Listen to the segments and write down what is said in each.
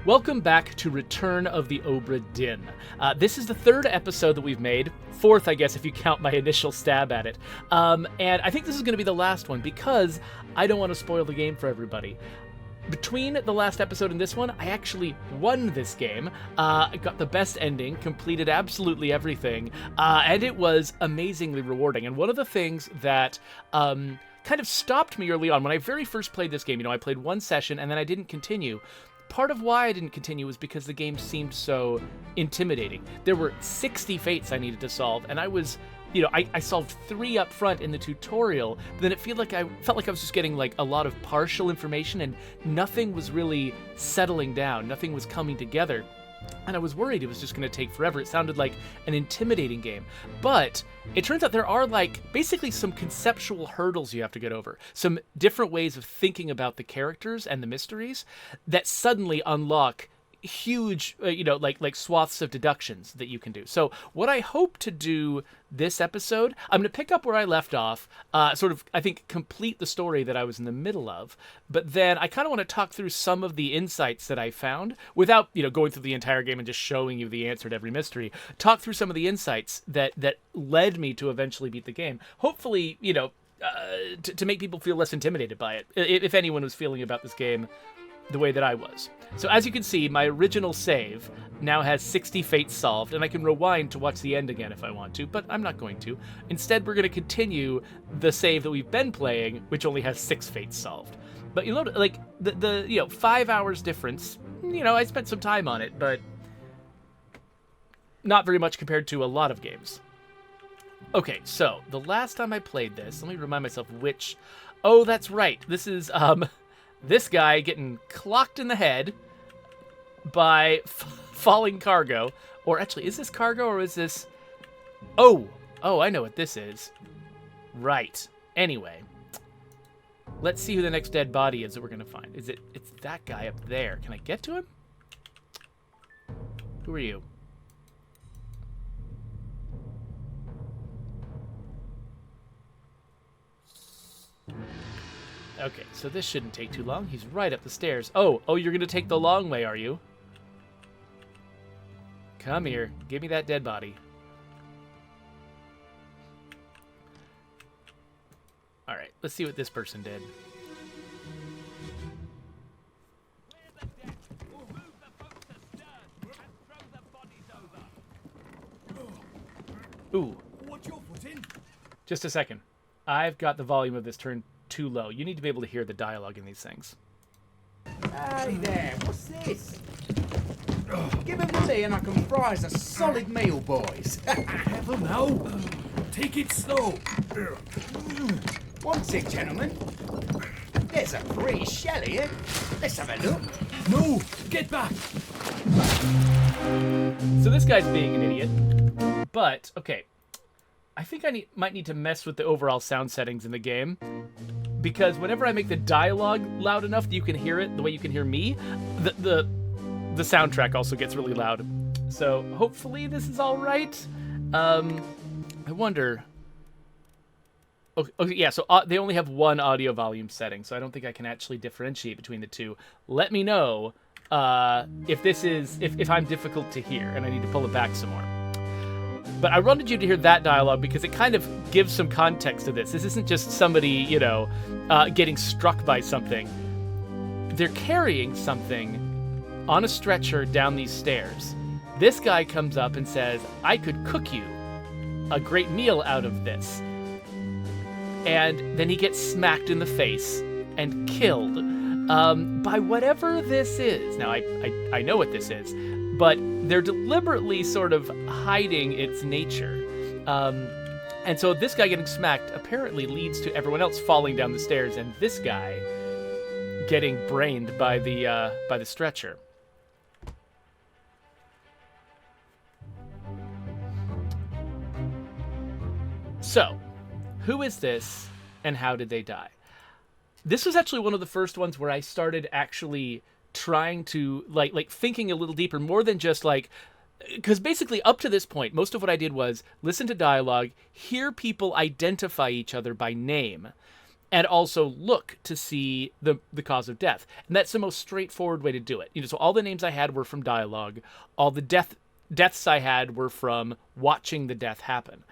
Welcome back to Return of the Obra Dinn. This is the third episode that we've made. Fourth, I guess, if you count my initial stab at it. And I think this is going to be the last one because I don't want to spoil the game for everybody. Between the last episode and this one, I actually won this game. I got the best ending, completed absolutely everything, and it was amazingly rewarding. And one of the things that kind of stopped me early on, when I very first played this game, I played one session and then I didn't continue. Part of why I didn't continue was because the game seemed so intimidating. There were 60 fates I needed to solve, and I was, I solved 3 up front in the tutorial, but then it felt like I was just getting like a lot of partial information and nothing was really settling down, nothing was coming together. And I was worried it was just going to take forever. It sounded like an intimidating game. But it turns out there are basically some conceptual hurdles you have to get over. Some different ways of thinking about the characters and the mysteries that suddenly unlock huge, like swaths of deductions that you can do. So what I hope to do this episode, I'm going to pick up where I left off, sort of, I think, complete the story that I was in the middle of, but then I kind of want to talk through some of the insights that I found without, going through the entire game and just showing you the answer to every mystery. Talk through some of the insights that led me to eventually beat the game. Hopefully, to make people feel less intimidated by it, if anyone was feeling about this game the way that I was. So as you can see, my original save now has 60 fates solved, and I can rewind to watch the end again if I want to, but I'm not going to. Instead, we're going to continue the save that we've been playing, which only has 6 fates solved. But the 5 hours difference, I spent some time on it, but not very much compared to a lot of games. Okay, so the last time I played this, let me remind myself which... Oh, that's right. This is, this guy getting clocked in the head by falling cargo. Or actually, is this cargo or is this... Oh, I know what this is. Right. Anyway, let's see who the next dead body is that we're going to find. It's that guy up there. Can I get to him? Who are you? Okay, so this shouldn't take too long. He's right up the stairs. Oh, you're going to take the long way, are you? Come here. Give me that dead body. All right, let's see what this person did. Ooh. Just a second. I've got the volume of this turned too low. You need to be able to hear the dialogue in these things. Hey there, what's this? Give it to me and I can fry us a solid meal, boys. Never know. Take it slow. One sec, gentlemen. There's a free shell here. Let's have a look. No, get back. So this guy's being an idiot. But, okay. I think I might need to mess with the overall sound settings in the game, because whenever I make the dialogue loud enough that you can hear it the way you can hear me, the soundtrack also gets really loud. So hopefully this is all right. I wonder... Okay, yeah, so they only have one audio volume setting, so I don't think I can actually differentiate between the two. Let me know if I'm difficult to hear and I need to pull it back some more. But I wanted you to hear that dialogue because it kind of gives some context to this. This isn't just somebody, getting struck by something. They're carrying something on a stretcher down these stairs. This guy comes up and says, I could cook you a great meal out of this. And then he gets smacked in the face and killed by whatever this is. Now, I know what this is, but they're deliberately sort of hiding its nature. And so this guy getting smacked apparently leads to everyone else falling down the stairs and this guy getting brained by the stretcher. So, who is this and how did they die? This was actually one of the first ones where I started actually trying to like thinking a little deeper, more than just because basically up to this point, most of what I did was listen to dialogue, hear people identify each other by name, and also look to see the cause of death. And that's the most straightforward way to do it. So all the names I had were from dialogue. All the deaths I had were from watching the death happen.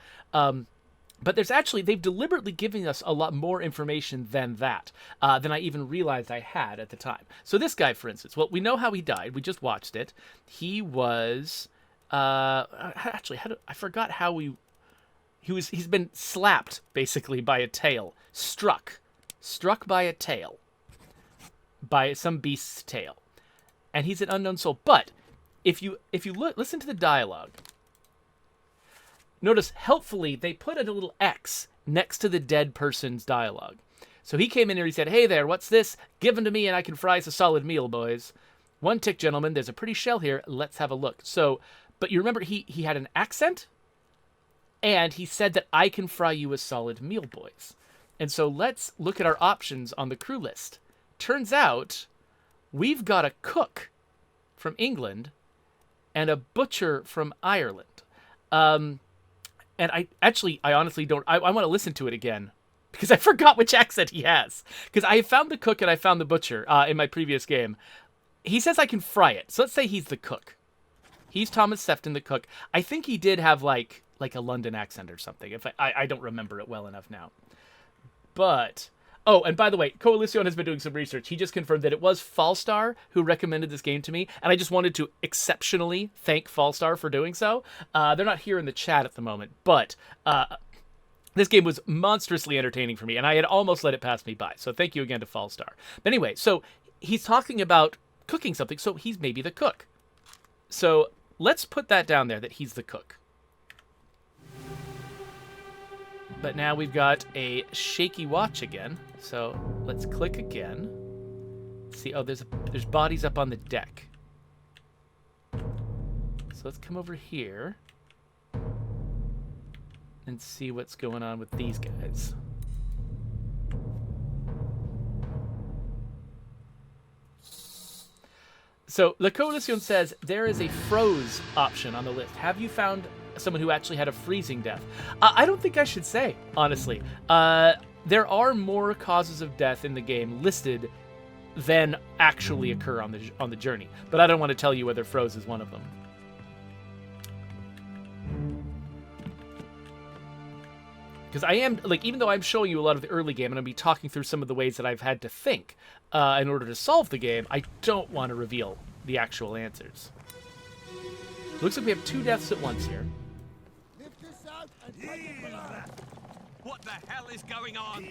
But they've deliberately given us a lot more information than that, than I even realized I had at the time. So this guy, for instance, well, we know how he died. We just watched it. He was, I forgot how he's been slapped, basically, by a tail. Struck by a tail. By some beast's tail. And he's an unknown soul. But if you listen to the dialogue, notice, helpfully, they put a little X next to the dead person's dialogue. So he came in here, he said, "Hey there, what's this? Give 'em to me and I can fry us a solid meal, boys. One tick, gentlemen, there's a pretty shell here. Let's have a look." So, but you remember, he had an accent, and he said that I can fry you a solid meal, boys. And so let's look at our options on the crew list. Turns out, we've got a cook from England and a butcher from Ireland. And I honestly don't... I want to listen to it again, because I forgot which accent he has. Because I found the cook and I found the butcher in my previous game. He says I can fry it. So let's say he's the cook. He's Thomas Sefton, the cook. I think he did have, like a London accent or something. If I don't remember it well enough now. But... Oh, and by the way, Coalition has been doing some research. He just confirmed that it was Fallstar who recommended this game to me, and I just wanted to exceptionally thank Fallstar for doing so. They're not here in the chat at the moment, but this game was monstrously entertaining for me, and I had almost let it pass me by. So thank you again to Fallstar. But anyway, so he's talking about cooking something, so he's maybe the cook. So let's put that down there, that he's the cook. But now we've got a shaky watch again. So let's click again. See, oh, there's bodies up on the deck. So let's come over here and see what's going on with these guys. So La Coalition says there is a froze option on the list. Have you found someone who actually had a freezing death? I don't think I should say, honestly. There are more causes of death in the game listed than actually occur on the journey, but I don't want to tell you whether froze is one of them. Because I am, even though I'm showing you a lot of the early game, and I'll be talking through some of the ways that I've had to think in order to solve the game, I don't want to reveal the actual answers. Looks like we have 2 deaths at once here. What the hell is going on?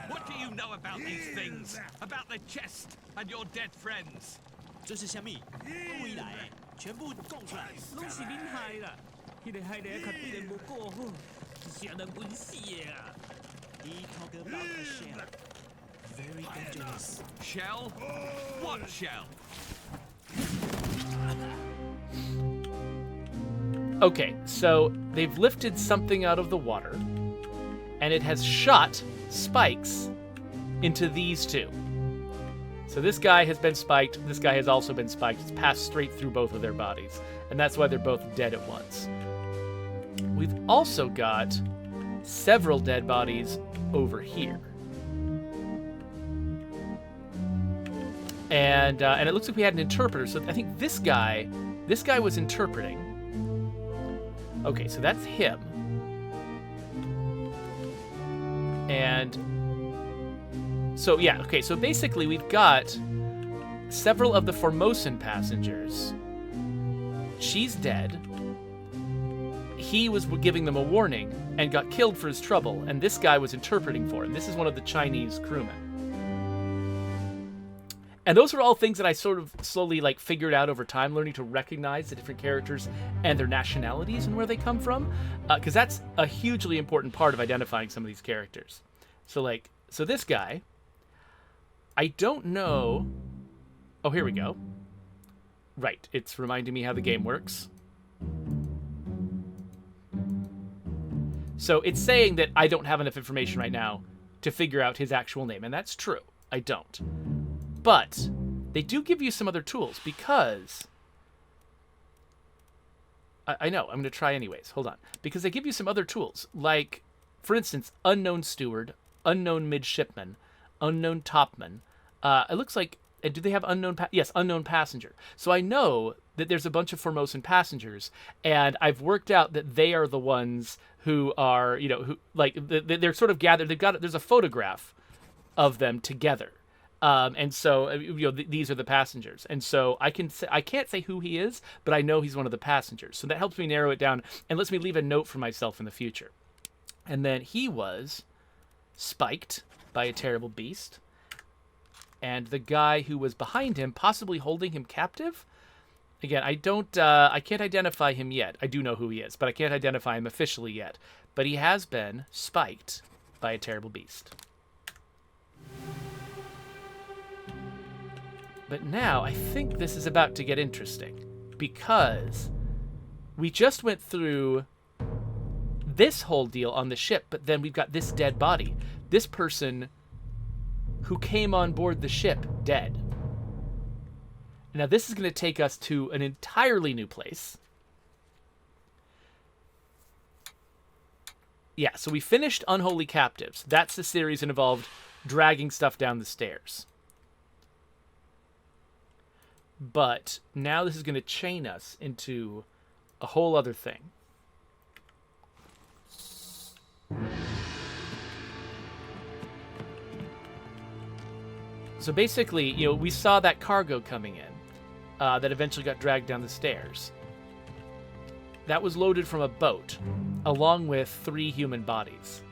What do you know about these things? About the chest and your dead friends? 这是虾米？不以来，全部供出来。拢是恁害啦！迄个害得较对人无过好，是人滚死的啊！He talk about the shell. Very dangerous. Shell? What shell? Okay, so they've lifted something out of the water, and it has shot spikes into these 2. So this guy has been spiked, this guy has also been spiked. It's passed straight through both of their bodies, and that's why they're both dead at once. We've also got several dead bodies over here. And it looks like we had an interpreter, so I think this guy was interpreting. Okay, so that's him. And so, yeah, okay, so basically we've got several of the Formosan passengers. She's dead. He was giving them a warning and got killed for his trouble, and this guy was interpreting for him. This is one of the Chinese crewmen. And those are all things that I sort of slowly figured out over time, learning to recognize the different characters and their nationalities and where they come from, because that's a hugely important part of identifying some of these characters. So so this guy, I don't know. Oh, here we go. Right, it's reminding me how the game works. So it's saying that I don't have enough information right now to figure out his actual name, and that's true. I don't. But they do give you some other tools, because I know, I'm going to try anyways. Hold on. Because they give you some other tools, like, for instance, Unknown Steward, unknown midshipman, unknown topman. It looks like, do they have unknown? Yes, unknown passenger. So I know that there's a bunch of Formosan passengers, and I've worked out that they are the ones who are, who like they're sort of gathered. There's a photograph of them together, and so these are the passengers. And so I can't say who he is, but I know he's one of the passengers. So that helps me narrow it down and lets me leave a note for myself in the future. And then he was spiked by a terrible beast. And the guy who was behind him, possibly holding him captive. Again, I can't identify him yet. I do know who he is, but I can't identify him officially yet. But he has been spiked by a terrible beast. But now I think this is about to get interesting, because we just went through this whole deal on the ship, but then we've got this dead body. This person who came on board the ship dead. Now this is going to take us to an entirely new place. Yeah, so we finished Unholy Captives. That's the series that involved dragging stuff down the stairs. But now this is going to chain us into a whole other thing. So basically, we saw that cargo coming in that eventually got dragged down the stairs. That was loaded from a boat, along with 3 human bodies.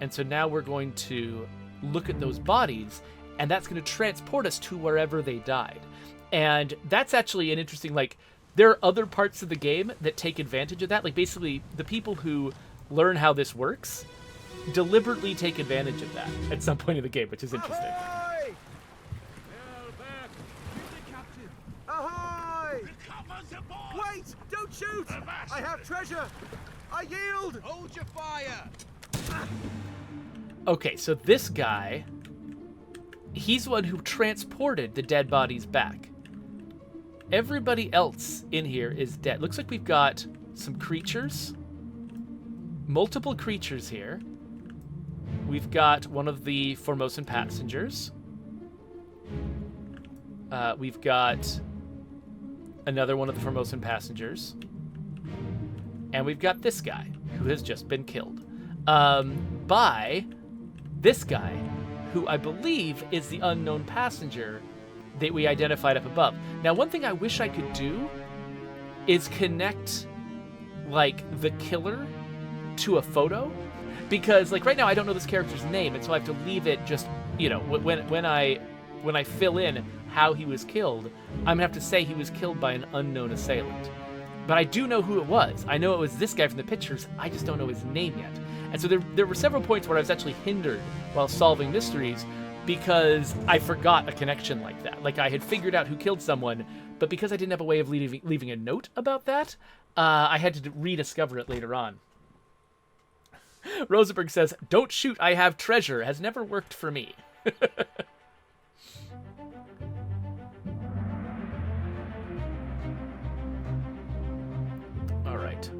And so now we're going to look at those bodies, and that's going to transport us to wherever they died. And that's actually an interesting, there are other parts of the game that take advantage of that. Like, basically, the people who learn how this works deliberately take advantage of that at some point in the game, which is interesting. Ahoy! Ahoy! Wait! Don't shoot! I have treasure! I yield! Hold your fire! Okay, so this guy, he's one who transported the dead bodies back. Everybody else in here is dead. Looks like we've got some creatures. Multiple creatures here. We've got one of the Formosan passengers. We've got another one of the Formosan passengers. And we've got this guy, who has just been killed. By this guy, who I believe is the unknown passenger that we identified up above. Now, one thing I wish I could do is connect, the killer to a photo. Because, right now I don't know this character's name, and so I have to leave it just, when I fill in how he was killed, I'm going to have to say he was killed by an unknown assailant. But I do know who it was. I know it was this guy from the pictures. I just don't know his name yet. And so there were several points where I was actually hindered while solving mysteries because I forgot a connection like that. I had figured out who killed someone, but because I didn't have a way of leaving a note about that, I had to rediscover it later on. Rosenberg says, "Don't shoot, I have treasure," has never worked for me. All right.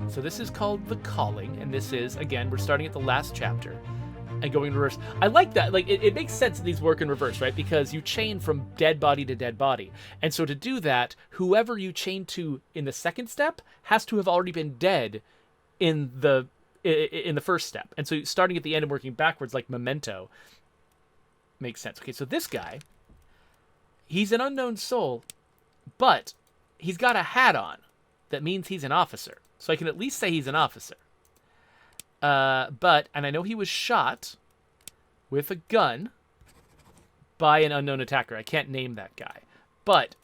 So this is called The Calling, and this is, again, we're starting at the last chapter and going in reverse. I like that. It makes sense that these work in reverse, right? Because you chain from dead body to dead body. And so to do that, whoever you chain to in the second step has to have already been dead in the first step. And so starting at the end and working backwards like Memento makes sense. Okay, so this guy, he's an unknown soul, but he's got a hat on. That means he's an officer. So I can at least say he's an officer. And I know he was shot with a gun by an unknown attacker. I can't name that guy. But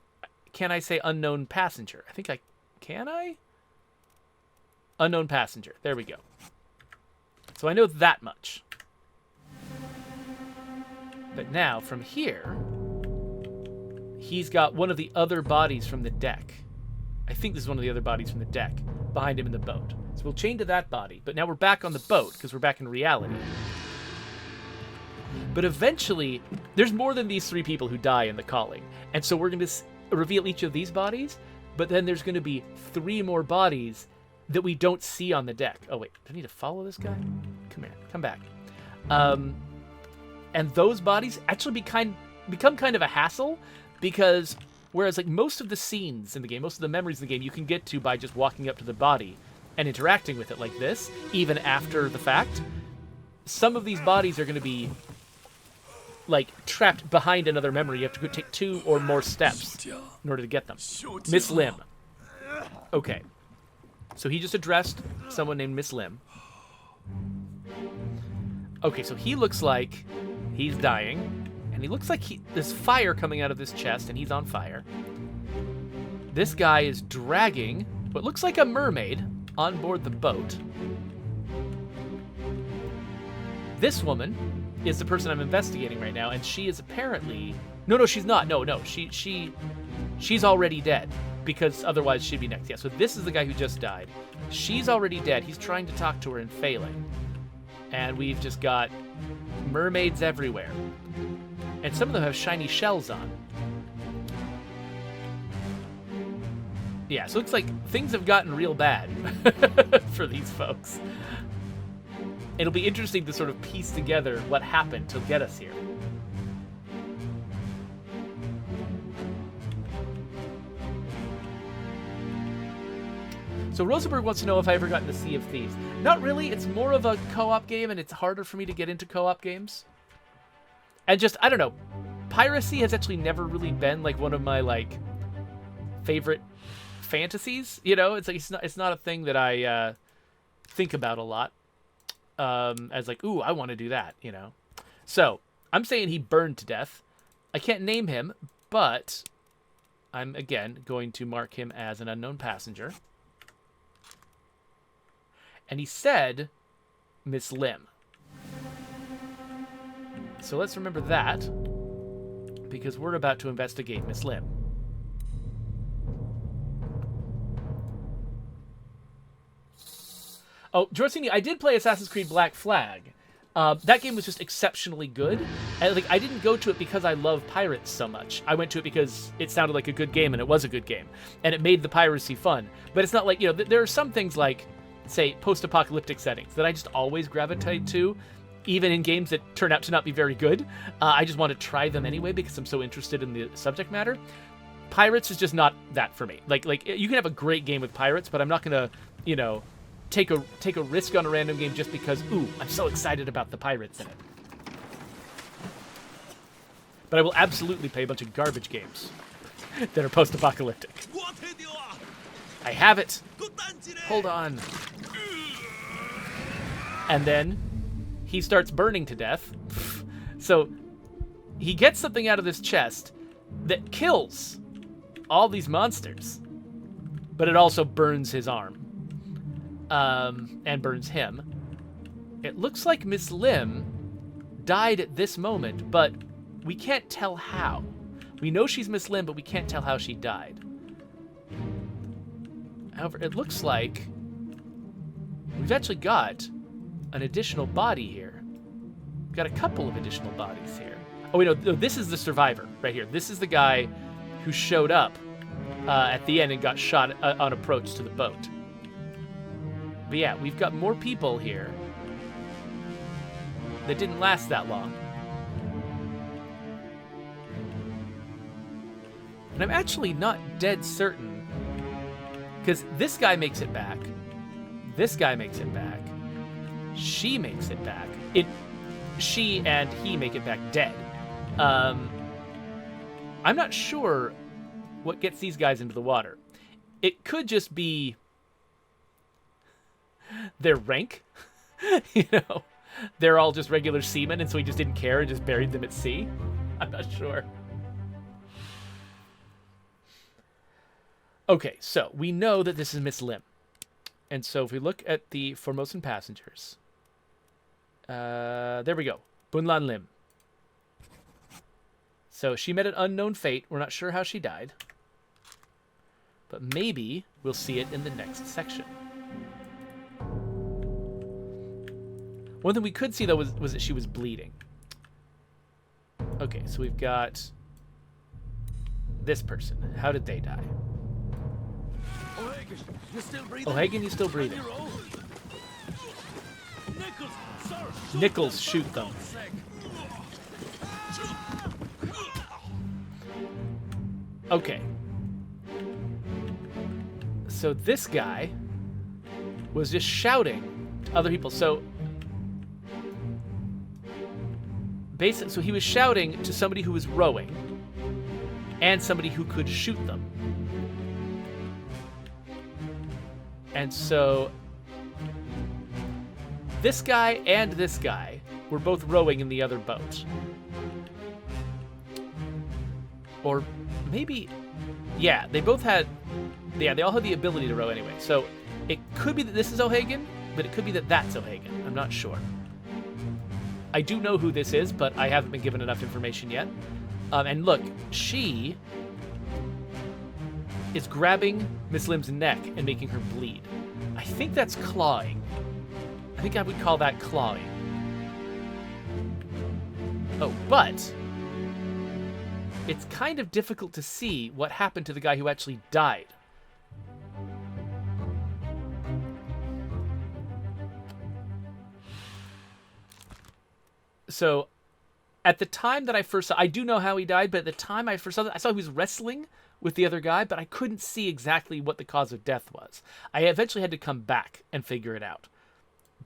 can I say unknown passenger? Can I? Unknown passenger. There we go. So I know that much. But now, from here, he's got one of the other bodies from the deck. I think this is one of the other bodies from the deck behind him in the boat. So we'll chain to that body. But now we're back on the boat because we're back in reality. But eventually, there's more than these 3 people who die in The Calling. And so we're going to reveal each of these bodies. But then there's going to be 3 more bodies that we don't see on the deck. Oh, wait. Do I need to follow this guy? Come here. Come back. And those bodies actually become kind of a hassle, because whereas like most of the scenes in the game, most of the memories in the game, you can get to by just walking up to the body and interacting with it like this, even after the fact, some of these bodies are going to be like trapped behind another memory. You have to take 2 or more steps in order to get them. Miss Lim. Okay. So he just addressed someone named Miss Lim. Okay, so he looks like he's dying, and he looks like there's fire coming out of this chest, and he's on fire. This guy is dragging what looks like a mermaid on board the boat. This woman is the person I'm investigating right now, and she is apparently... No, she's not. No, she's already dead, because otherwise she'd be next. Yeah, so this is the guy who just died. She's already dead. He's trying to talk to her and failing. And we've just got mermaids everywhere. And some of them have shiny shells on. Yeah, so it looks like things have gotten real bad for these folks. It'll be interesting to sort of piece together what happened to get us here. So Rosenberg wants to know if I ever got into Sea of Thieves. Not really. It's more of a co-op game, and it's harder for me to get into co-op games. And just, I don't know. Piracy has actually never really been like one of my like favorite fantasies. You know, it's like it's not a thing that I think about a lot. As like, ooh, I want to do that. You know. So I'm saying he burned to death. I can't name him, but I'm again going to mark him as an unknown passenger. And he said, Miss Lim. So let's remember that, because we're about to investigate Miss Lim. Oh, Jorsini, I did play Assassin's Creed Black Flag. That game was just exceptionally good. And like, I didn't go to it because I love pirates so much. I went to it because it sounded like a good game, and it was a good game. And it made the piracy fun. But it's not like, you know, there are some things like, say, post-apocalyptic settings that I just always gravitate to, even in games that turn out to not be very good. I just want to try them anyway because I'm so interested in the subject matter. Pirates is just not that for me. Like you can have a great game with pirates, but I'm not gonna, you know, take a risk on a random game just because, ooh, I'm so excited about the pirates in it. But I will absolutely play a bunch of garbage games that are post-apocalyptic. I have it. Hold on. And then he starts burning to death. So he gets something out of this chest that kills all these monsters, but it also burns his arm, and burns him. It looks like Miss Lim died at this moment, but we can't tell how. We know she's Miss Lim, but we can't tell how she died. However, it looks like we've actually got an additional body here. We've got a couple of additional bodies here. Oh, wait, no, this is the survivor right here. This is the guy who showed up at the end and got shot on approach to the boat. But yeah, we've got more people here that didn't last that long. And I'm actually not dead certain, because this guy makes it back. This guy makes it back. She makes it back. She and he make it back dead. I'm not sure what gets these guys into the water. It could just be their rank. You know, they're all just regular seamen, and so he just didn't care and just buried them at sea. I'm not sure. Okay, so we know that this is Miss Lim. And so if we look at the Formosan passengers, there we go. Bunlan Lim. So she met an unknown fate. We're not sure how she died, but maybe we'll see it in the next section. One thing we could see, though, was that she was bleeding. Okay, so we've got this person. How did they die? O'Hagan, you still breathing? O'Hagan, you still breathing? Nichols, sir. Nichols, shoot them. Okay. So this guy was just shouting to other people. So basically, so he was shouting to somebody who was rowing and somebody who could shoot them. And so this guy and this guy were both rowing in the other boat. Or maybe, yeah, they both had, yeah, they all had the ability to row anyway. So it could be that this is O'Hagan, but it could be that that's O'Hagan. I'm not sure. I do know who this is, but I haven't been given enough information yet. And look, she is grabbing Miss Lim's neck and making her bleed. I think that's clawing. I think I would call that clawing. Oh, but it's kind of difficult to see what happened to the guy who actually died. So, at the time that I first saw, I do know how he died, but at the time I first saw that, I saw he was wrestling with the other guy, but I couldn't see exactly what the cause of death was. I eventually had to come back and figure it out.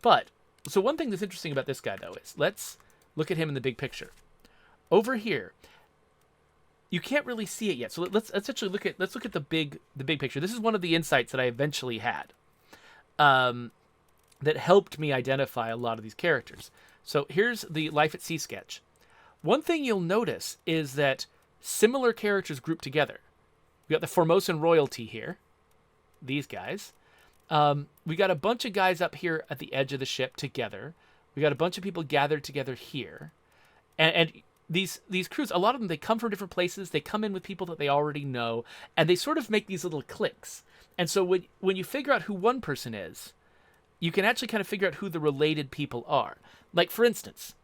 But, so one thing that's interesting about this guy, though, is let's look at him in the big picture. Over here, you can't really see it yet. So let's actually look at the big picture. This is one of the insights that I eventually had that helped me identify a lot of these characters. So here's the Life at Sea sketch. One thing you'll notice is that similar characters group together. We got the Formosan royalty here, these guys. We got a bunch of guys up here at the edge of the ship together. We got a bunch of people gathered together here, and these crews, a lot of them, they come from different places. They come in with people that they already know, and they sort of make these little cliques. And so when you figure out who one person is, you can actually kind of figure out who the related people are. Like, for instance,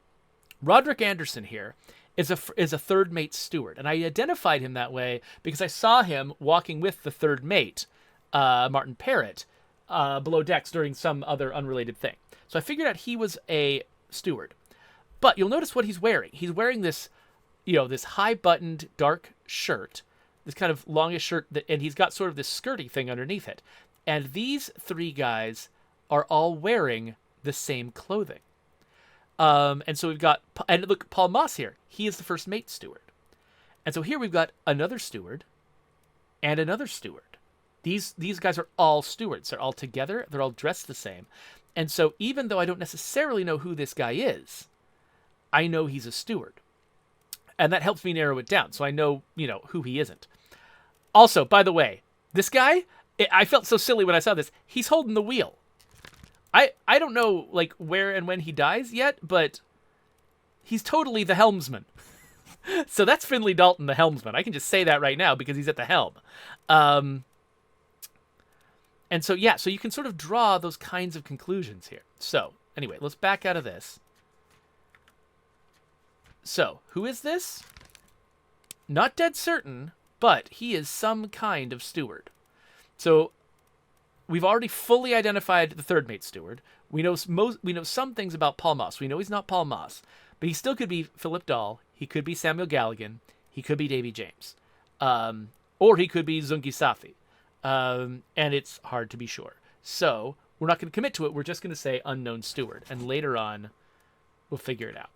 Roderick Anderson here is a third mate steward, and I identified him that way because I saw him walking with the third mate, Martin Parrott, below decks during some other unrelated thing. So I figured out he was a steward. But you'll notice what he's wearing. He's wearing this, this high-buttoned dark shirt, this kind of longish shirt, and he's got sort of this skirty thing underneath it. And these three guys are all wearing the same clothing. And so we've got, and look, Paul Moss here. He is the first mate steward. And so here we've got another steward and another steward. These guys are all stewards. They're all together. They're all dressed the same. And so even though I don't necessarily know who this guy is, I know he's a steward. And that helps me narrow it down. So I know, who he isn't. Also, by the way, this guy, I felt so silly when I saw this. He's holding the wheel. I don't know, where and when he dies yet, but he's totally the helmsman. So that's Finley Dalton, the helmsman. I can just say that right now because he's at the helm. And so, yeah, so you can sort of draw those kinds of conclusions here. So, anyway, let's back out of this. So, who is this? Not dead certain, but he is some kind of steward. So, we've already fully identified the third mate steward. We know some things about Paul Moss. We know he's not Paul Moss, but he still could be Philip Dahl. He could be Samuel Galligan. He could be Davy James. Or he could be Zungi Safi. And it's hard to be sure. So we're not going to commit to it. We're just going to say unknown steward. And later on, we'll figure it out.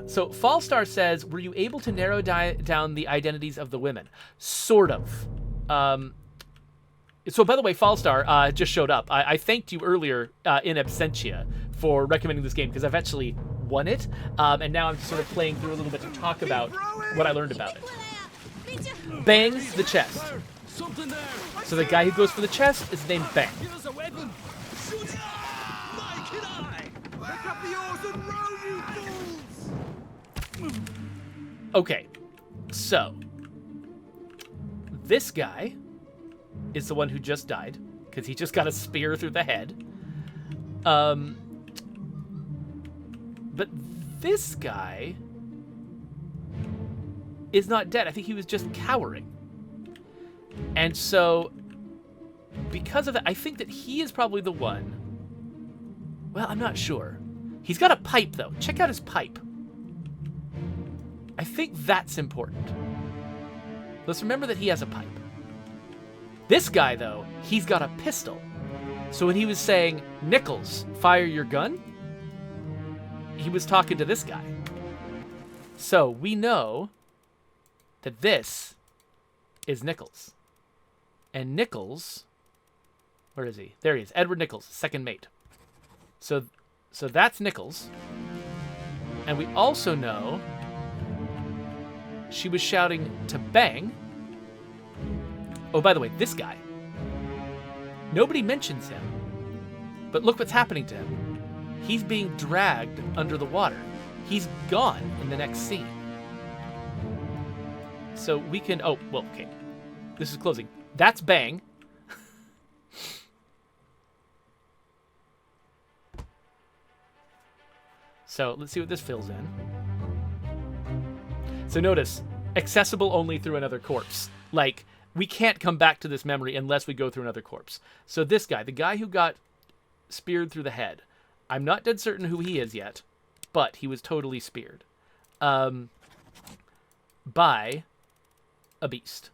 So Fallstar says, were you able to narrow down the identities of the women? Sort of. So by the way, Fallstar just showed up. I thanked you earlier in absentia for recommending this game because I've actually won it. And now I'm just sort of playing through a little bit to talk about what I learned about it. Bangs the chest. So the guy who goes for the chest is named Bang. Okay, so this guy is the one who just died because he just got a spear through the head. But this guy is not dead. I think he was just cowering. And so because of that, I think that he is probably the one. Well, I'm not sure. He's got a pipe, though. Check out his pipe. I think that's important. Let's remember that he has a pipe. This guy, though, he's got a pistol. So when he was saying, Nichols, fire your gun, he was talking to this guy. So we know that this is Nichols. And Nichols, where is he? There he is, Edward Nichols, second mate. So that's Nichols. And we also know she was shouting to Bang. Oh, by the way, this guy. Nobody mentions him. But look what's happening to him. He's being dragged under the water. He's gone in the next scene. So we can... Oh, well, okay. This is closing. That's Bang. So let's see what this fills in. So notice, accessible only through another corpse. Like, we can't come back to this memory unless we go through another corpse. So this guy, the guy who got speared through the head, I'm not dead certain who he is yet, but he was totally speared by a beast.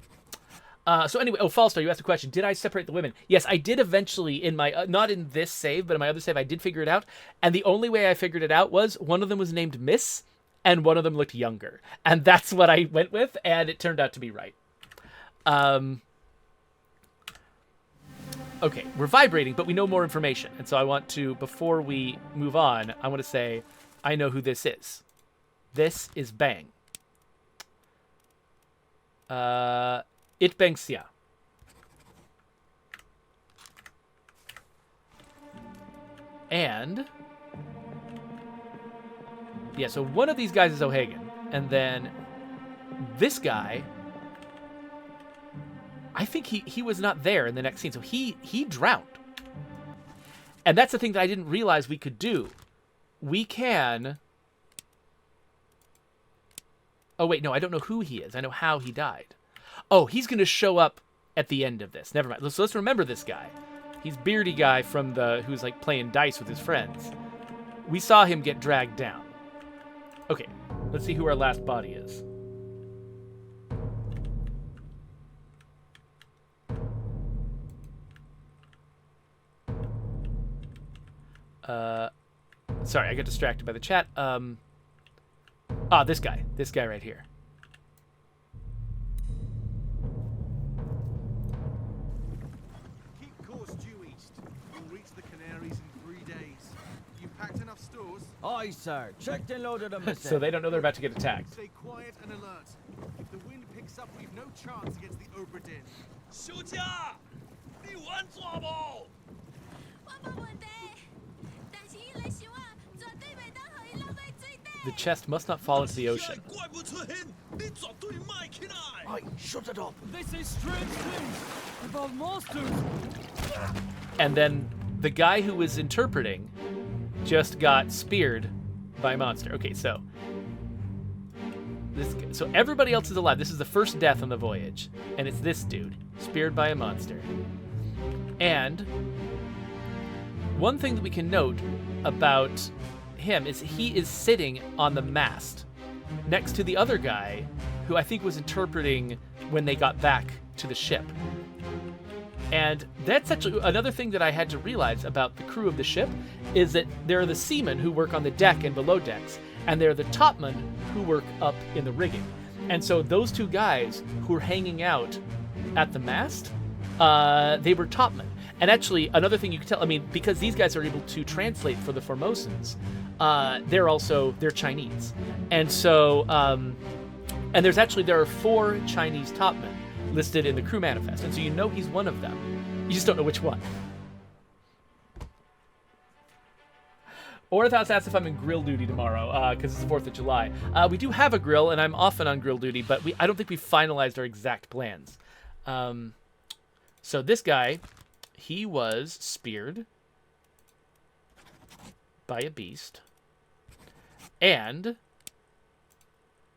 So anyway, Falstar, you asked a question. Did I separate the women? Yes, I did eventually in my, not in this save, but in my other save, I did figure it out. And the only way I figured it out was one of them was named Miss, and one of them looked younger. And that's what I went with, and it turned out to be right. Okay, we're vibrating, but we know more information. And so I want to, before we move on, I want to say, I know who this is. This is Bang. It Bang Xia. And yeah, so one of these guys is O'Hagan, and then this guy, I think he was not there in the next scene, so he drowned. And that's the thing that I didn't realize we could do. We can... Oh, wait, no, I don't know who he is. I know how he died. Oh, he's going to show up at the end of this. Never mind. So let's remember this guy. He's beardy guy from who's like playing dice with his friends. We saw him get dragged down. Okay, let's see who our last body is. Sorry, I got distracted by the chat. This guy right here. Keep course due east. You'll reach the Canaries in 3 days. You packed enough stores? Aye, sir. Checked and loaded them. So they don't know they're about to get attacked. Stay quiet and alert. If the wind picks up, we've no chance against the Obra Dinn. 休假，你玩抓不？我冇问题，但是伊来想啊，绝对袂当互伊落在水底。 The chest must not fall into the ocean. 怪不出现，你绝对卖起来。 Aye, shut it up. They say strange things about monsters. And then the guy who was interpreting just got speared by a monster. Okay, so everybody else is alive. This is the first death on the voyage, and it's this dude speared by a monster. And one thing that we can note about him is he is sitting on the mast next to the other guy who I think was interpreting when they got back to the ship. And that's actually another thing that I had to realize about the crew of the ship is that there are the seamen who work on the deck and below decks, and there are the topmen who work up in the rigging. And so those two guys who were hanging out at the mast, they were topmen. And actually, another thing you can tell, I mean, because these guys are able to translate for the Formosans, they're Chinese. And so, and there are 4 Chinese topmen listed in the crew manifest. And so you know he's one of them. You just don't know which one. Orthos asks if I'm in grill duty tomorrow, because it's the 4th of July. We do have a grill, and I'm often on grill duty, but I don't think we finalized our exact plans. So this guy, he was speared by a beast. And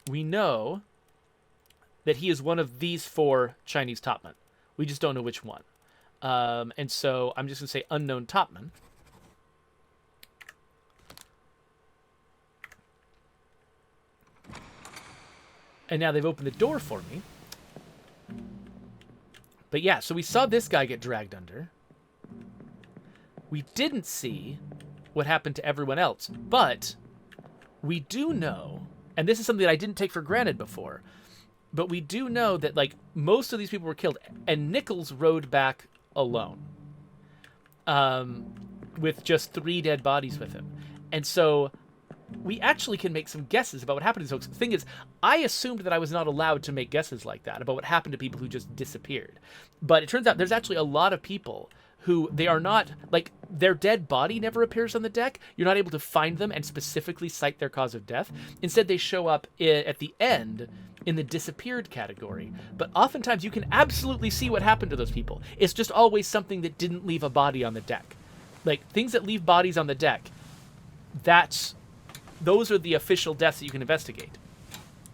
we know that he is one of these 4 Chinese topmen. We just don't know which one. And so I'm just going to say unknown topman. And now they've opened the door for me. But yeah, so we saw this guy get dragged under. We didn't see what happened to everyone else, but we do know, and this is something that I didn't take for granted before, but we do know that, like, most of these people were killed, and Nichols rode back alone, with just 3 dead bodies with him. And so we actually can make some guesses about what happened to these folks. The thing is, I assumed that I was not allowed to make guesses like that about what happened to people who just disappeared. But it turns out there's actually a lot of people who they are not, like, their dead body never appears on the deck. You're not able to find them and specifically cite their cause of death. Instead, they show up at the end in the disappeared category. But oftentimes you can absolutely see what happened to those people. It's just always something that didn't leave a body on the deck. Like, things that leave bodies on the deck, those are the official deaths that you can investigate.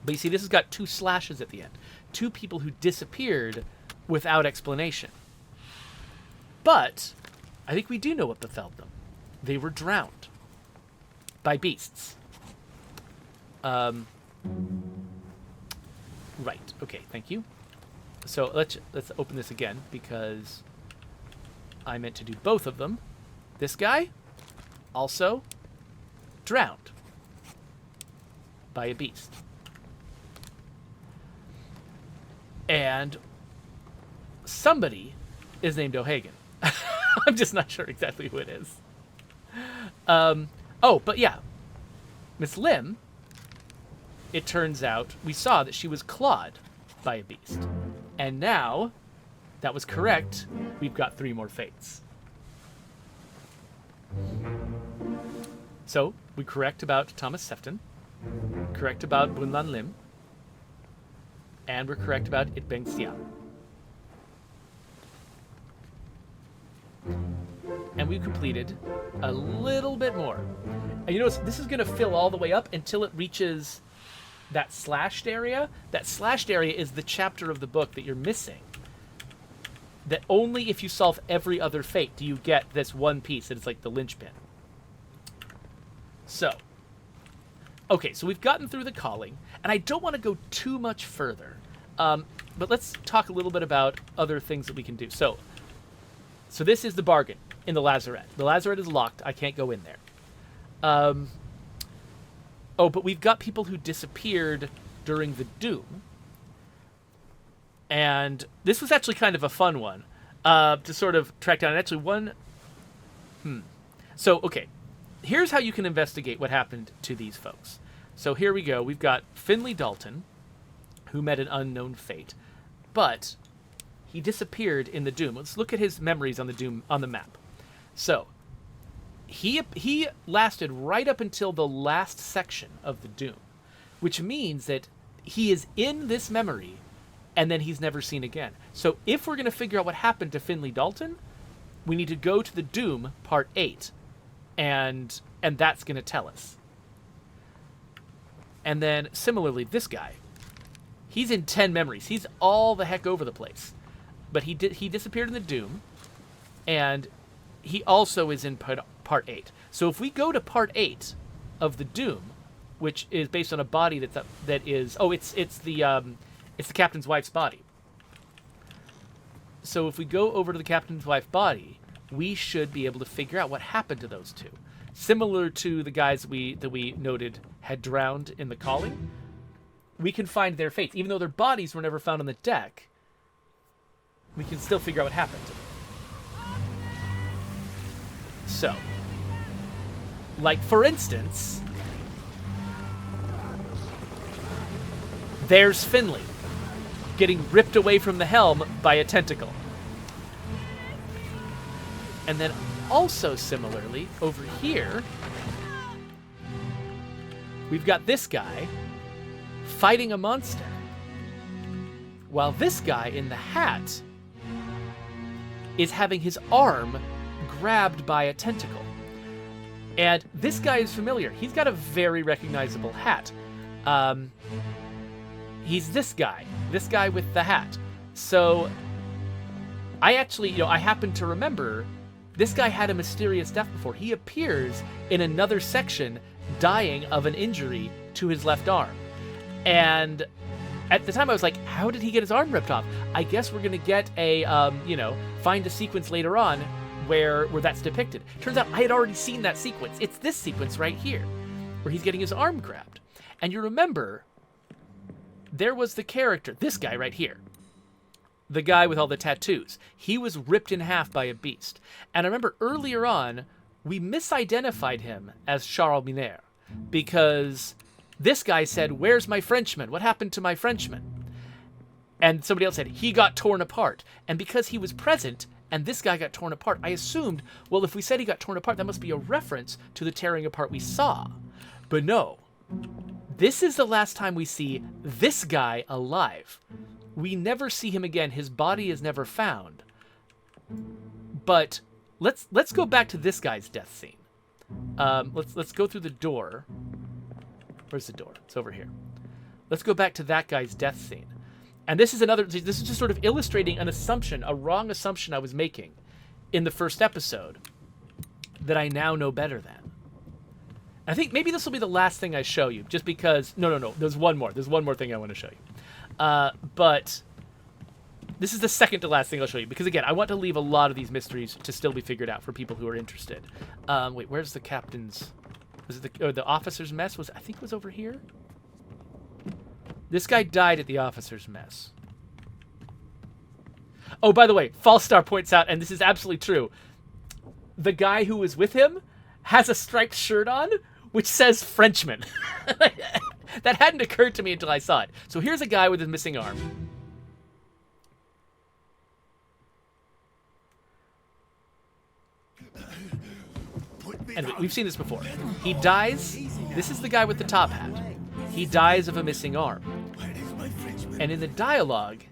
But you see, this has got 2 slashes at the end. 2 people who disappeared without explanation. But I think we do know what befell them. They were drowned by beasts. Right. Okay, thank you. So let's open this again, because I meant to do both of them. This guy also drowned by a beast. And somebody is named O'Hagan. I'm just not sure exactly who it is. But yeah. Miss Lim, it turns out, we saw that she was clawed by a beast. And now, that was correct, we've got 3 more fates. So, we correct about Thomas Sefton, correct about Bunlan Lim, and we're correct about Itbeng Xia. And we've completed a little bit more. And you notice this is going to fill all the way up until it reaches that slashed area. That slashed area is the chapter of the book that you're missing. That only if you solve every other fate do you get this one piece that is like the linchpin. So, okay, so we've gotten through the calling, and I don't want to go too much further. But let's talk a little bit about other things that we can do. So this is the bargain in the lazarette. The lazarette is locked. I can't go in there. But we've got people who disappeared during the Doom. And this was actually kind of a fun one to sort of track down. Actually, So, okay. Here's how you can investigate what happened to these folks. So here we go. We've got Finley Dalton, who met an unknown fate. But he disappeared in the Doom. Let's look at his memories on the Doom on the map. So he lasted right up until the last section of the Doom, which means that he is in this memory and then he's never seen again. So if we're going to figure out what happened to Finley Dalton, we need to go to the Doom part 8, and that's going to tell us. And then similarly, this guy, he's in 10 memories. He's all the heck over the place. But he disappeared in the Doom, and he also is in part 8. So if we go to part 8 of the Doom, which is based on a body it's the captain's wife's body. So if we go over to the captain's wife's body, we should be able to figure out what happened to those 2. Similar to the guys that we noted had drowned in the calling, we can find their fates. Even though their bodies were never found on the deck, we can still figure out what happened to them. So, like, for instance, there's Finley getting ripped away from the helm by a tentacle. And then also similarly, over here, we've got this guy fighting a monster, while this guy in the hat is having his arm grabbed by a tentacle. And this guy is familiar. He's got a very recognizable hat. He's this guy with the hat. So I actually, I happen to remember this guy had a mysterious death before. He appears in another section dying of an injury to his left arm. And at the time I was like, how did he get his arm ripped off? I guess we're going to get a, find a sequence later on where that's depicted. Turns out I had already seen that sequence. It's this sequence right here where he's getting his arm grabbed. And you remember, there was the character, this guy right here. The guy with all the tattoos. He was ripped in half by a beast. And I remember earlier on, we misidentified him as Charles Miner because this guy said, "Where's my Frenchman? What happened to my Frenchman?" And somebody else said, "He got torn apart." And because he was present and this guy got torn apart, I assumed, well, if we said he got torn apart, that must be a reference to the tearing apart we saw. But no. This is the last time we see this guy alive. We never see him again. His body is never found. But let's go back to this guy's death scene. Let's go through the door. Where's the door? It's over here. Let's go back to that guy's death scene. And this is just sort of illustrating an assumption, a wrong assumption I was making in the first episode that I now know better than. I think maybe this will be the last thing I show you, just because... No. There's one more. There's one more thing I want to show you. But this is the second to last thing I'll show you, because again, I want to leave a lot of these mysteries to still be figured out for people who are interested. Wait, where's the captain's... Was it the officer's mess? I think it was over here? This guy died at the officer's mess. Oh, by the way, Falstar points out, and this is absolutely true, the guy who was with him has a striped shirt on, which says Frenchman. That hadn't occurred to me until I saw it. So here's a guy with a missing arm. And we've seen this before. He dies. This is the guy with the top hat. He dies of a missing arm. And in the dialogue,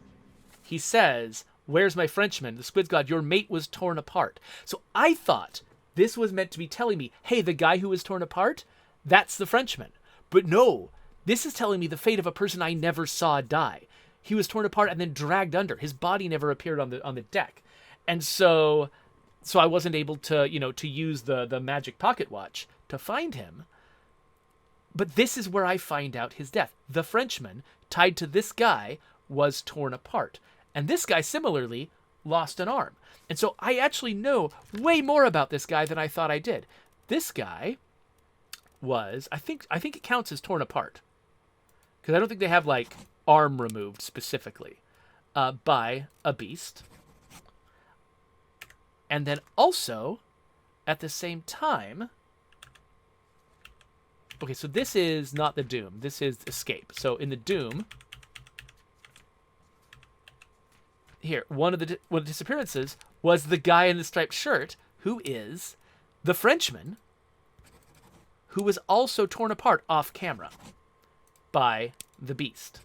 he says, "Where's my Frenchman? The Squid's God, your mate was torn apart." So I thought this was meant to be telling me, hey, the guy who was torn apart, that's the Frenchman. But no, this is telling me the fate of a person I never saw die. He was torn apart and then dragged under. His body never appeared on the deck. And so I wasn't able to, to use the magic pocket watch to find him. But this is where I find out his death. The Frenchman, tied to this guy, was torn apart. And this guy, similarly, lost an arm. And so I actually know way more about this guy than I thought I did. This guy was, I think it counts as torn apart. Because I don't think they have, arm removed specifically by a beast. And then also, at the same time... Okay, so this is not the Doom. This is Escape. So in the Doom... Here, one of the disappearances was the guy in the striped shirt, who is the Frenchman, who was also torn apart off camera by the beast.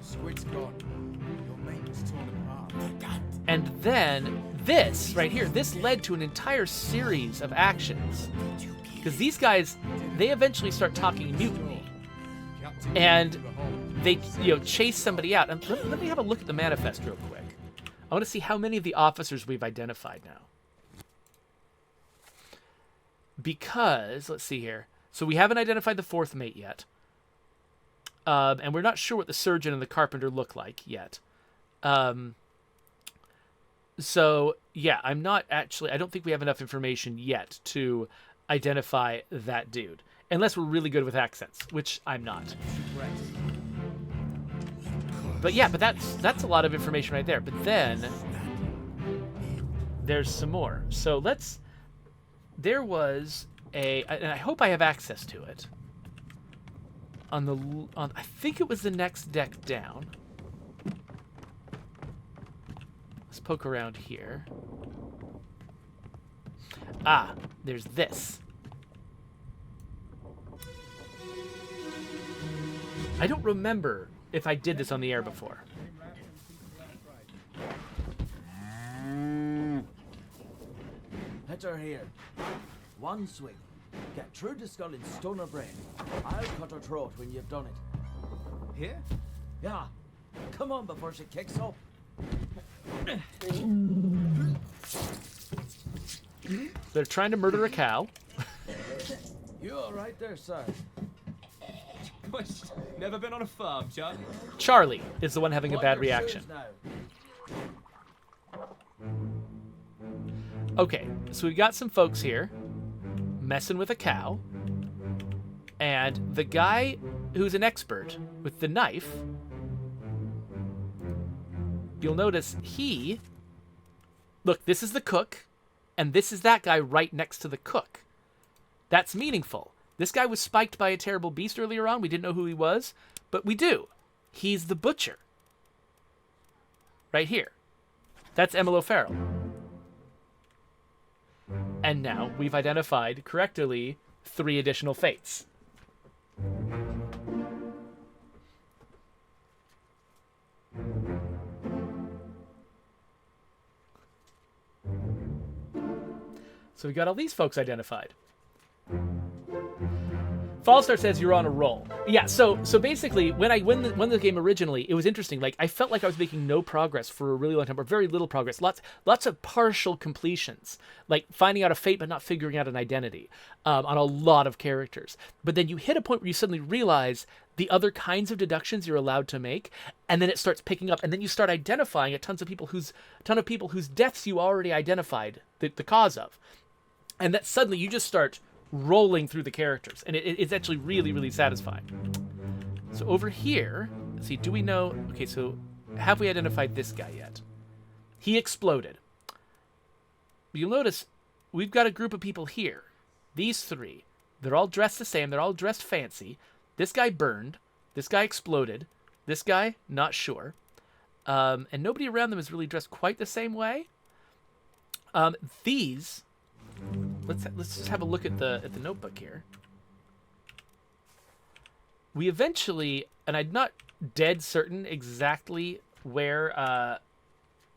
Squid's gone. Your mate was torn apart. And then this right here, this led to an entire series of actions. Because these guys, they eventually start talking mutiny. And they, chase somebody out. And let me have a look at the manifest real quick. I want to see how many of the officers we've identified now. Because, let's see here. So we haven't identified the fourth mate yet. And we're not sure what the surgeon and the carpenter look like yet. So, yeah, I don't think we have enough information yet to identify that dude. Unless we're really good with accents, which I'm not. But yeah, but that's a lot of information right there. But then there's some more. So there was and I hope I have access to it. I think it was the next deck down. Let's poke around here. Ah, there's this. I don't remember if I did this on the air before. Hit her here. One swing. Get through the skull in stone or brain. I'll cut her throat when you've done it. Here? Yeah. Come on before she kicks up. They're trying to murder a cow. You all right there, sir? Never been on a farm, Charlie. Charlie is the one having a What bad your reaction. shoes now? Okay, so we got some folks here messing with a cow. And the guy who's an expert with the knife, you'll notice look, this is the cook, and this is that guy right next to the cook. That's meaningful. This guy was spiked by a terrible beast earlier on. We didn't know who he was, but we do. He's the butcher. Right here. That's Emil O'Farrell. And now we've identified correctly 3 additional fates. So we got all these folks identified. Fallstar says you're on a roll. Yeah, so basically, when I won the game originally, it was interesting. Like, I felt like I was making no progress for a really long time, or very little progress. Lots of partial completions, like finding out a fate but not figuring out an identity on a lot of characters. But then you hit a point where you suddenly realize the other kinds of deductions you're allowed to make, and then it starts picking up, and then you start identifying a ton of people whose deaths you already identified the cause of, and that suddenly you just start rolling through the characters, and it's actually really, really satisfying. So over here, let's see, do we know? Okay, so have we identified this guy yet? He exploded. You'll notice we've got a group of people here. These 3, they're all dressed the same. They're all dressed fancy. This guy burned. This guy exploded. This guy, not sure. And nobody around them is really dressed quite the same way. These. Let's just have a look at the notebook here. We eventually, and I'm not dead certain exactly where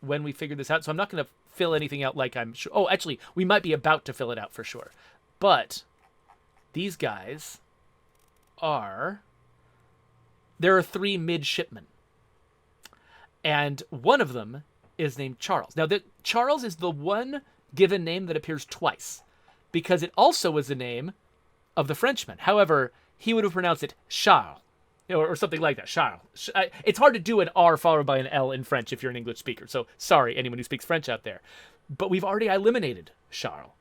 when we figured this out, so I'm not going to fill anything out like I'm sure. Oh, actually, we might be about to fill it out for sure. But these guys there are 3 midshipmen, and one of them is named Charles. Now, Charles is the one given name that appears twice, because it also was the name of the Frenchman. However, he would have pronounced it Charles, or something like that. Charles. It's hard to do an R followed by an L in French if you're an English speaker, so sorry, anyone who speaks French out there. But we've already eliminated Charles,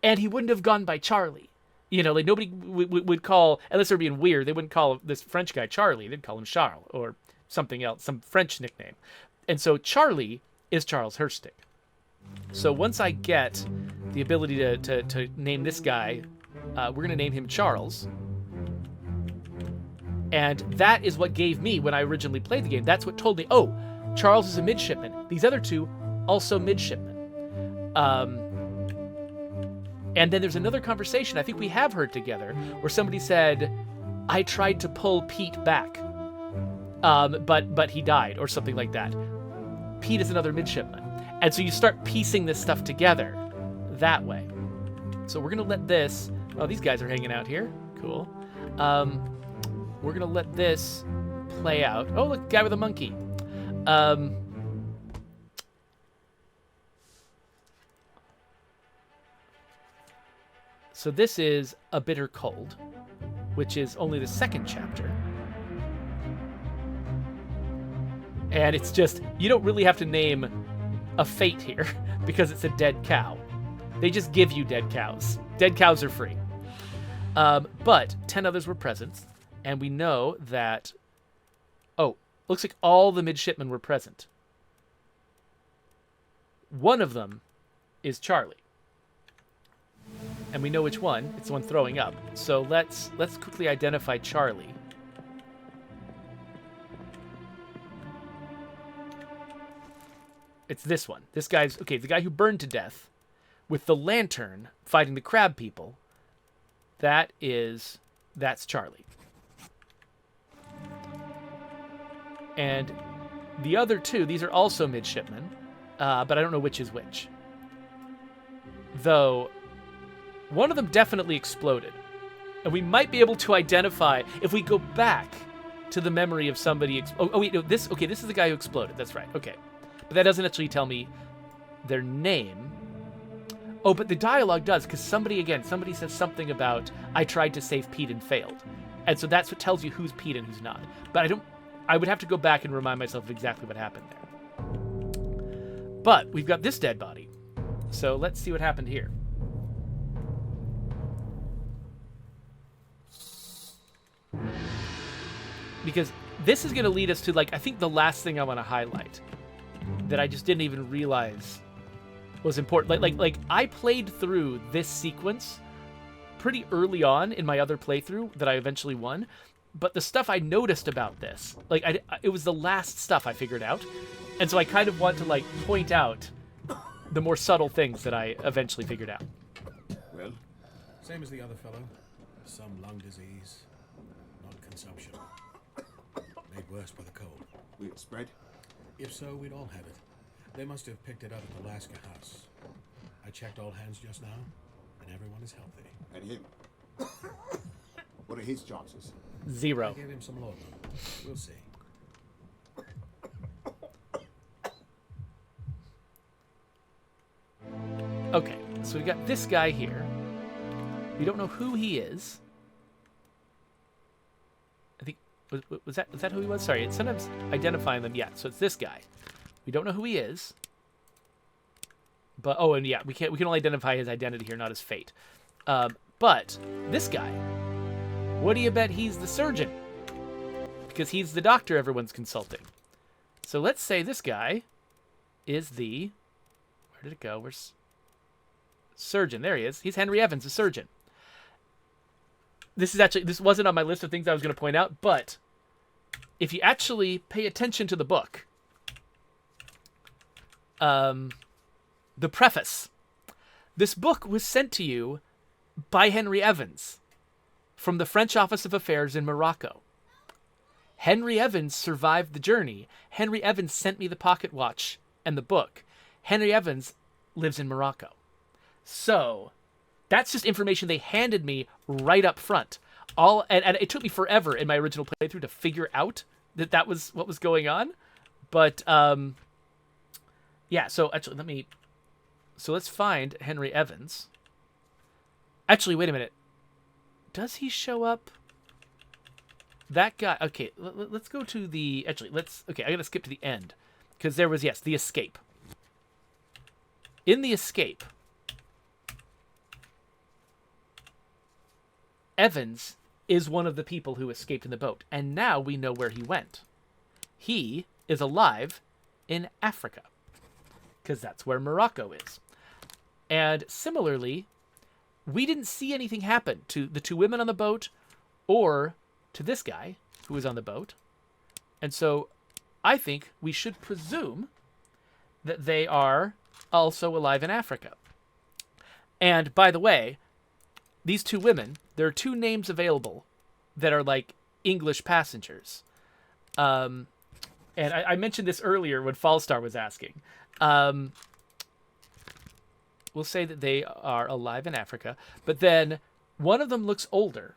and he wouldn't have gone by Charlie. Like nobody would call, unless they're being weird, they wouldn't call this French guy Charlie. They'd call him Charles, or something else, some French nickname. And so Charlie is Charles Herstick. So once I get the ability to name this guy, we're going to name him Charles. And that is what gave me, when I originally played the game, that's what told me, oh, Charles is a midshipman. These other 2, also midshipmen. And then there's another conversation I think we have heard together where somebody said, I tried to pull Pete back, but he died, or something like that. Pete is another midshipman. And so you start piecing this stuff together that way. So we're going to let this... Oh, these guys are hanging out here. Cool. We're going to let this play out. Oh, look, guy with a monkey. So this is A Bitter Cold, which is only the 2nd chapter. And it's just... You don't really have to name a fate here because it's a dead cow. They just give you dead cows. Dead cows are free. But 10 others were present, and we know that... Oh, looks like all the midshipmen were present. One of them is Charlie. And we know which one. It's the one throwing up. So let's quickly identify Charlie. It's this one. This guy's... Okay, the guy who burned to death with the lantern fighting the crab people. That's Charlie. And the other 2, these are also midshipmen, but I don't know which is which. Though, one of them definitely exploded. And we might be able to identify, if we go back to the memory of somebody. Oh wait, no, this is the guy who exploded. That's right. Okay, but that doesn't actually tell me their name. Oh, but the dialogue does, because somebody says something about I tried to save Pete and failed, and so that's what tells you who's Pete and who's not. But I would have to go back and remind myself of exactly what happened there. But we've got this dead body, so let's see what happened here. Because this is going to lead us to, like, I think the last thing I want to highlight that I just didn't even realize was important. Like I played through this sequence pretty early on in my other playthrough that I eventually won, but the stuff I noticed about this, like, it was the last stuff I figured out, and so I kind of want to, like, point out the more subtle things that I eventually figured out. Well? Same as the other fellow. Some lung disease, non-consumption. Made worse by the cold. Will it spread? If so, we'd all have it. They must have picked it up at the Alaska house. I checked all hands just now, and everyone is healthy. And him? What are his chances? 0. I gave him some laudanum. We'll see. Okay, so we got this guy here. We don't know who he is. I think was that who he was? Sorry, it's sometimes identifying them. Yeah, so it's this guy. We don't know who he is. But and yeah, we can only identify his identity here, not his fate. But this guy, what do you bet he's the surgeon? Because he's the doctor everyone's consulting. So let's say this guy is the, where did it go? Where's surgeon? There he is. He's Henry Evans, the surgeon. This wasn't on my list of things I was going to point out, but if you actually pay attention to the book, the preface, this book was sent to you by Henry Evans from the French Office of Affairs in Morocco. Henry Evans survived the journey. Henry Evans sent me the pocket watch and the book. Henry Evans lives in Morocco. So that's just information they handed me right up front. And it took me forever in my original playthrough to figure out that was what was going on. But yeah, so actually let's find Henry Evans. Actually, wait a minute. Does he show up? That guy. Okay, let's go to the. Actually, okay, I gotta skip to the end because there was the escape. In the escape, Evans is one of the people who escaped in the boat, and now we know where he went. He is alive in Africa because that's where Morocco is. And similarly, we didn't see anything happen to the two women on the boat or to this guy who was on the boat. And so I think we should presume that they are also alive in Africa. And by the way, these two women, there are two names available that are like English passengers. And I mentioned this earlier when Fallstar was asking. We'll say that they are alive in Africa, but then one of them looks older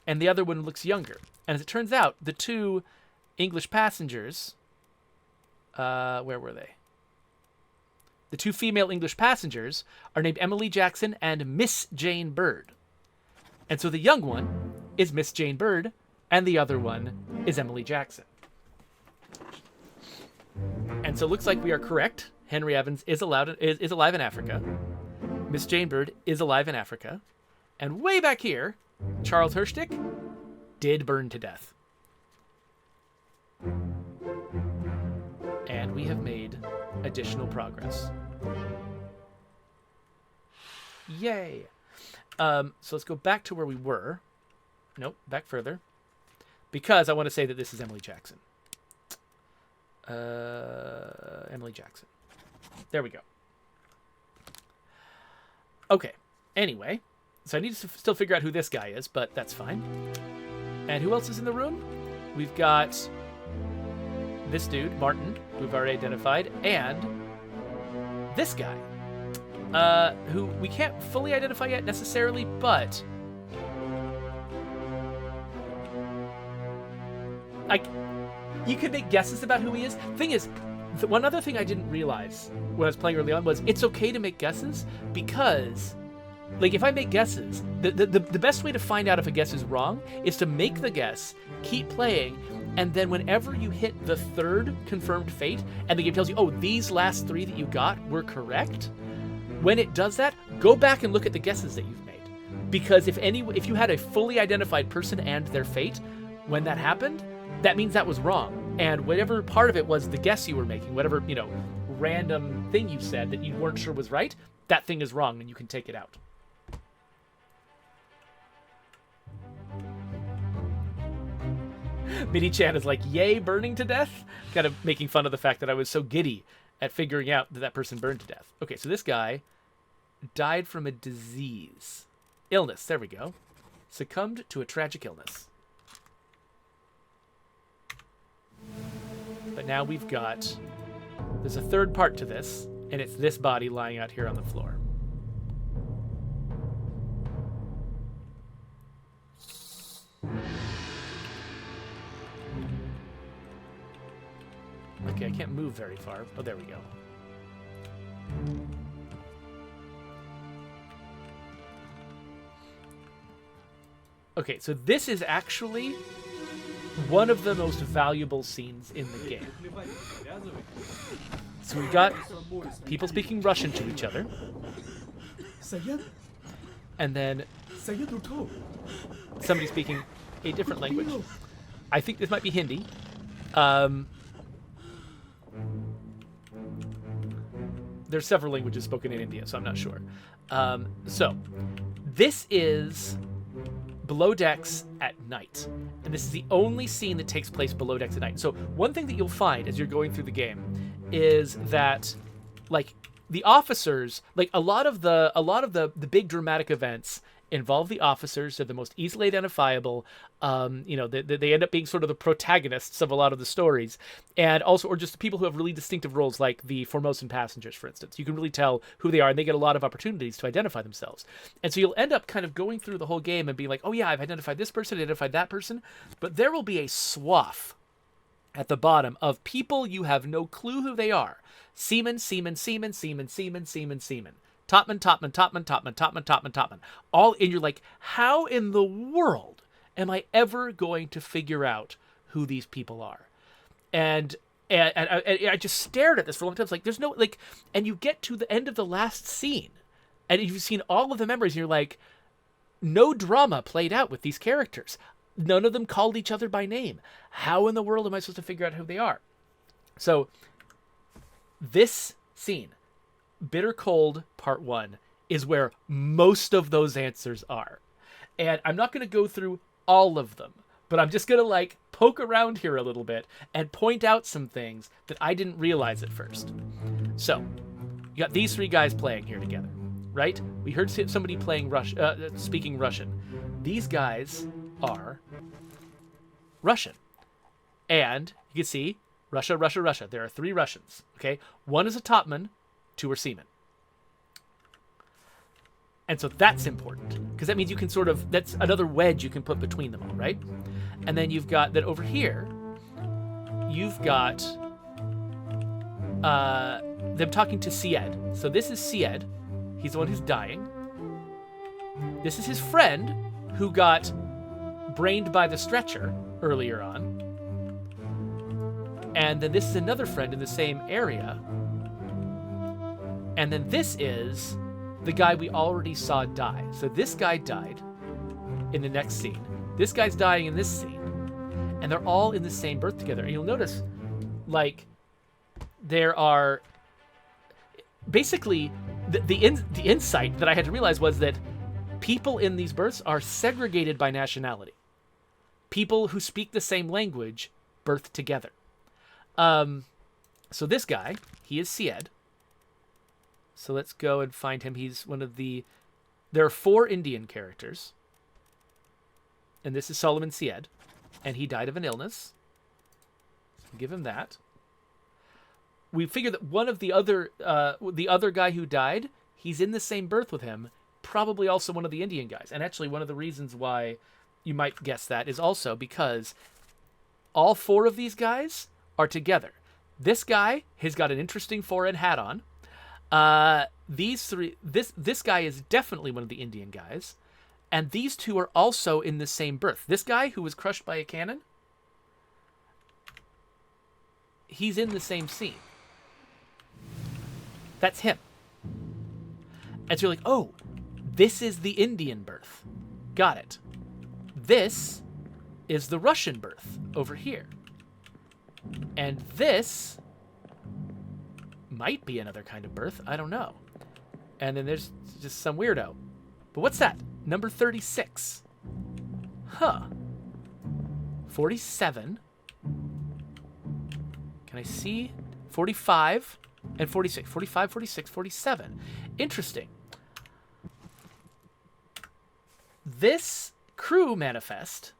and the other one looks younger. And as it turns out, the two English passengers, where were they? The two female English passengers are named Emily Jackson and Miss Jane Bird. And so the young one is Miss Jane Bird and the other one is Emily Jackson. And so it looks like we are correct. Henry Evans is alive in Africa. Miss Jane Bird is alive in Africa. And way back here, Charles Herstick did burn to death. And we have made additional progress. Yay! So let's go back to where we were. Nope, back further. Because I want to say that this is Emily Jackson. Emily Jackson. There we go. Okay. Anyway, so I need to still figure out who this guy is, but that's fine. And who else is in the room? We've got this dude, Martin, who we've already identified, and this guy, who we can't fully identify yet necessarily, but you can make guesses about who he is. Thing is, one other thing I didn't realize when I was playing early on was it's okay to make guesses because, like, if I make guesses, the best way to find out if a guess is wrong is to make the guess, keep playing, and then whenever you hit the third confirmed fate, and the game tells you, oh, these last 3 that you got were correct, when it does that, go back and look at the guesses that you've made. Because if you had a fully identified person and their fate, when that happened, that means that was wrong. And whatever part of it was the guess you were making, whatever, random thing you said that you weren't sure was right, that thing is wrong and you can take it out. Mini-chan is like, yay, burning to death? Kind of making fun of the fact that I was so giddy at figuring out that person burned to death. Okay, so this guy died from a disease. Illness, there we go. Succumbed to a tragic illness. But now we've got... There's a third part to this, and it's this body lying out here on the floor. Okay, I can't move very far. Oh, there we go. Okay, so this is actually one of the most valuable scenes in the game. So we've got people speaking Russian to each other. And then somebody speaking a different language. I think this might be Hindi. There's several languages spoken in India, so I'm not sure. So this is below decks at night. And this is the only scene that takes place below decks at night. So one thing that you'll find as you're going through the game is that, like, the officers, like a lot of the big dramatic events involve the officers. They're the most easily identifiable. They end up being sort of the protagonists of a lot of the stories, and also, or just the people who have really distinctive roles, like the Formosan passengers, for instance. You can really tell who they are, and they get a lot of opportunities to identify themselves. And so you'll end up kind of going through the whole game and being like, oh yeah, I've identified this person, identified that person, but there will be a swath at the bottom of people you have no clue who they are. Seaman, seaman, seaman, seaman, seaman, seaman, seaman. Topman, Topman, Topman, Topman, Topman, Topman, Topman. All, and you're like, how in the world am I ever going to figure out who these people are? And I just stared at this for a long time. It's like, there's no, like, and you get to the end of the last scene, and you've seen all of the members, and you're like, no drama played out with these characters. None of them called each other by name. How in the world am I supposed to figure out who they are? So, this scene, Bitter Cold Part 1, is where most of those answers are. And I'm not going to go through all of them, but I'm just going to, like, poke around here a little bit and point out some things that I didn't realize at first. So, you got these 3 guys playing here together, right? We heard somebody playing speaking Russian. These guys are Russian. And you can see Russia, Russia, Russia. There are 3 Russians, okay? 1 is a topman, 2 are seamen. And so that's important, because that means you can sort of, that's another wedge you can put between them all, right? And then you've got that over here, you've got them talking to Sied. So this is Sied. He's the one who's dying. This is his friend who got brained by the stretcher earlier on. And then this is another friend in the same area. And then this is the guy we already saw die. So this guy died in the next scene. This guy's dying in this scene. And they're all in the same berth together. And you'll notice, like, there are... Basically, the insight that I had to realize was that people in these berths are segregated by nationality. People who speak the same language berth together. So this guy, he is Sied. So let's go and find him. He's one of the... There are 4 Indian characters. And this is Solomon Sied. And he died of an illness. So give him that. We figure that one of the other guy who died, he's in the same berth with him. Probably also one of the Indian guys. And actually one of the reasons why you might guess that is also because all 4 of these guys are together. This guy has got an interesting foreign hat on. These 3, this guy is definitely one of the Indian guys. And these 2 are also in the same berth. This guy who was crushed by a cannon, he's in the same scene. That's him. And so you're like, oh, this is the Indian berth. Got it. This is the Russian berth over here. And this might be another kind of berth. I don't know. And then there's just some weirdo. But what's that? Number 36. Huh. 47. Can I see? 45 and 46. 45, 46, 47. Interesting. This crew manifest,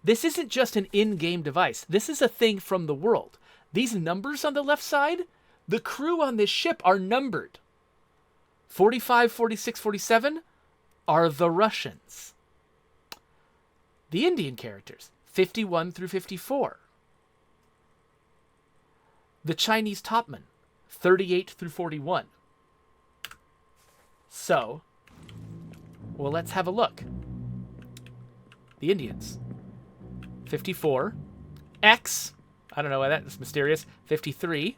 this isn't just an in-game device. This is a thing from the world. These numbers on the left side, the crew on this ship are numbered. 45, 46, 47 are the Russians. The Indian characters, 51 through 54. The Chinese topmen, 38 through 41. So, well, let's have a look. The Indians, 54. X, I don't know why that's mysterious, 53.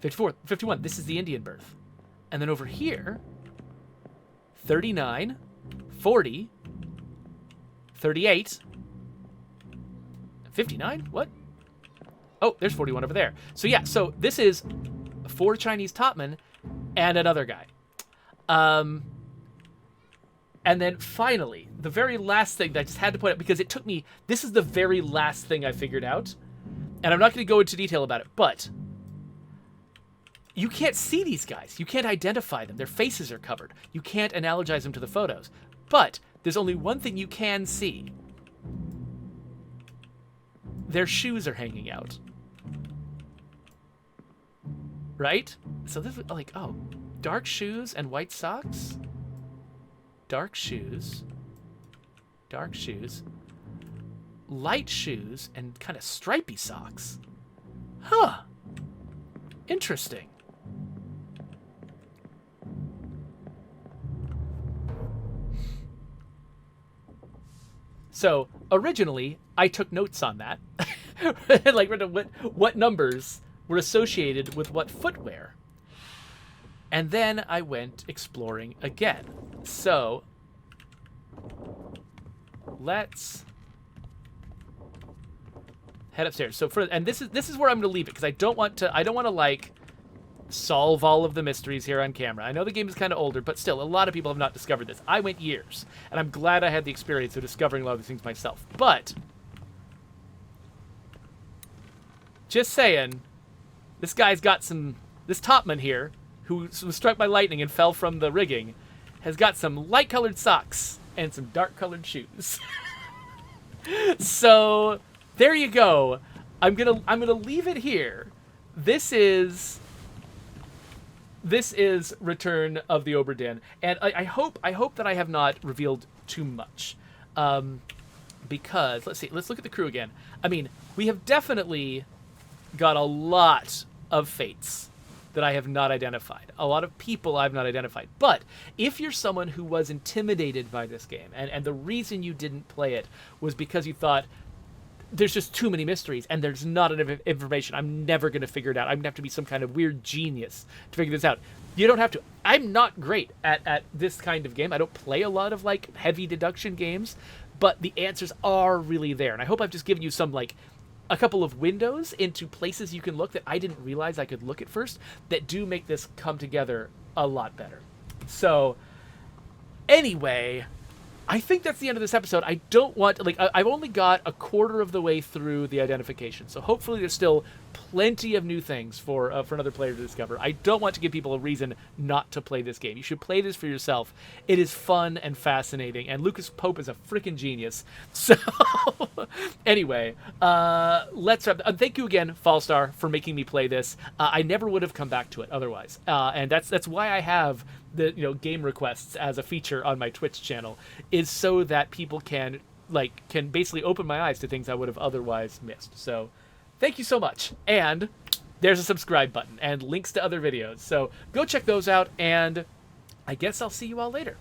54, 51, this is the Indian berth. And then over here, 39, 40, 38, 59, what? Oh, there's 41 over there. So yeah, so this is 4 Chinese topmen and another guy. And then finally, the very last thing that I just had to point out, because it took me, this is the very last thing I figured out. And I'm not going to go into detail about it, but you can't see these guys. You can't identify them. Their faces are covered. You can't analogize them to the photos. But there's only one thing you can see. Their shoes are hanging out. Right? So this is like, oh, dark shoes and white socks? Dark shoes. Dark shoes. Light shoes and kind of stripy socks. Huh. Interesting. So originally, I took notes on that, like what numbers were associated with what footwear, and then I went exploring again. So let's head upstairs. So and this is where I'm going to leave it, because I don't want to like solve all of the mysteries here on camera. I know the game is kind of older, but still, a lot of people have not discovered this. I went years, and I'm glad I had the experience of discovering a lot of these things myself. But just saying, this guy's got this topman here, who was struck by lightning and fell from the rigging, has got some light-colored socks and some dark-colored shoes. So there you go. I'm gonna leave it here. This is Return of the Obra Dinn, and I hope that I have not revealed too much, because let's look at the crew again. I mean, we have definitely got a lot of fates that I have not identified, a lot of people I've not identified. But if you're someone who was intimidated by this game, and the reason you didn't play it was because you thought, there's just too many mysteries and there's not enough information, I'm never going to figure it out, I'm going to have to be some kind of weird genius to figure this out. You don't have to. I'm not great at this kind of game. I don't play a lot of like heavy deduction games, but the answers are really there. And I hope I've just given you some like a couple of windows into places you can look that I didn't realize I could look at first, that do make this come together a lot better. So anyway, I think that's the end of this episode. I don't want, like, I've only got a quarter of the way through the identification, so hopefully there's still plenty of new things for another player to discover. I don't want to give people a reason not to play this game. You should play this for yourself. It is fun and fascinating, and Lucas Pope is a freaking genius. So anyway, let's wrap. Thank you again, Fallstar, for making me play this. I never would have come back to it otherwise, and that's why I have the game requests as a feature on my Twitch channel, is so that people can like can basically open my eyes to things I would have otherwise missed. So thank you so much. And there's a subscribe button and links to other videos. So go check those out, and I guess I'll see you all later.